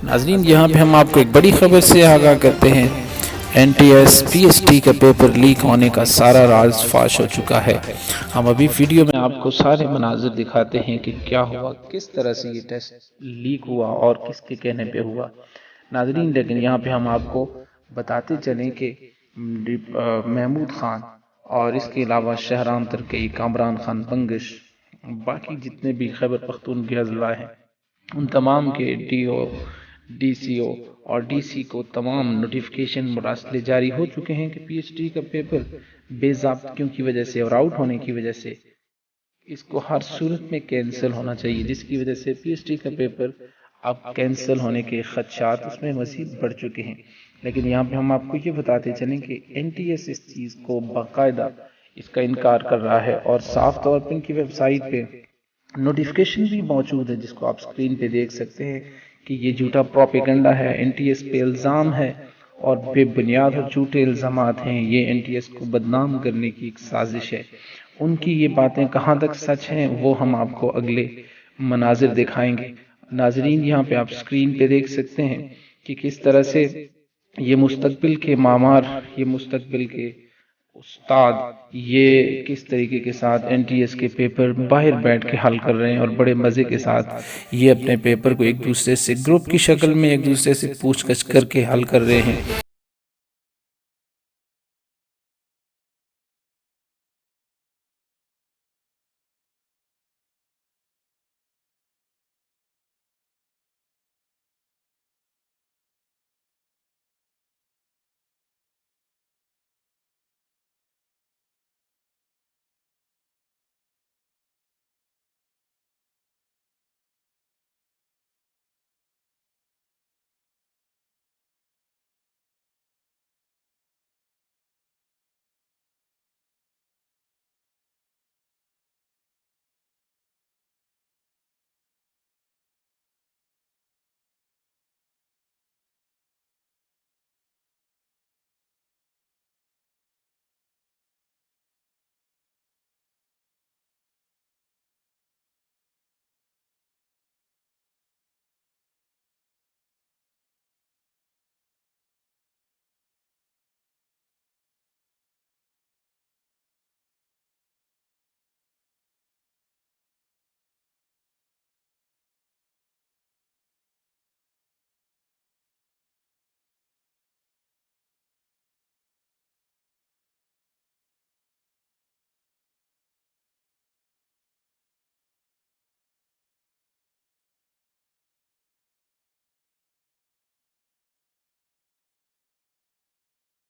ناظرین یہاں پہ ہم آپ کو ایک بڑی خبر سے آگاہ کرتے ہیں، NTS PST کا پیپر لیک ہونے کا سارا راز فاش ہو چکا ہے۔ ہم ابھی ویڈیو میں آپ کو سارے مناظر دکھاتے ہیں کہ کیا ہوا، کس طرح سے یہ ٹیسٹ لیک ہوا اور کس کے کہنے پہ ہوا۔ ناظرین لیکن یہاں پہ ہم آپ کو بتاتے چلیں کہ محمود خان اور اس کے علاوہ شہرام ترکی، کامران خان بنگش، باقی جتنے بھی خیبر پختونخوا اضلاع ہیں، ان تمام کے ڈی سی او اور ڈی سی کو تمام نوٹیفیکیشن مراسلے جاری ہو چکے ہیں کہ PhD کا پیپر بے ضابطگیوں کی وجہ سے اور آؤٹ ہونے کی وجہ سے اس کو ہر صورت میں کینسل ہونا چاہیے، جس کی وجہ سے PhD کا پیپر اب کینسل ہونے کے خدشات اس میں مزید بڑھ چکے ہیں۔ لیکن یہاں پہ ہم آپ کو یہ بتاتے چلیں کہ NTS اس چیز کو باقاعدہ اس کا انکار کر رہا ہے اور صاف طور پر ان کی ویب سائٹ پہ نوٹیفیکیشن بھی موجود ہے، جس کو آپ سکرین پہ دیکھ سکتے ہیں کہ یہ جھوٹا پروپیگنڈا ہے، NTS پہ الزام ہے اور بے بنیاد اور جھوٹے الزامات ہیں، یہ NTS کو بدنام کرنے کی ایک سازش ہے۔ ان کی یہ باتیں کہاں تک سچ ہیں وہ ہم آپ کو اگلے مناظر دکھائیں گے۔ ناظرین یہاں پہ آپ سکرین پہ دیکھ سکتے ہیں کہ کس طرح سے یہ مستقبل کے معمار، یہ مستقبل کے استاد، یہ کس طریقے کے ساتھ NTS کے پیپر باہر بیٹھ کے حل کر رہے ہیں اور بڑے مزے کے ساتھ یہ اپنے پیپر کو ایک دوسرے سے گروپ کی شکل میں ایک دوسرے سے پوچھ گچھ کر کے حل کر رہے ہیں۔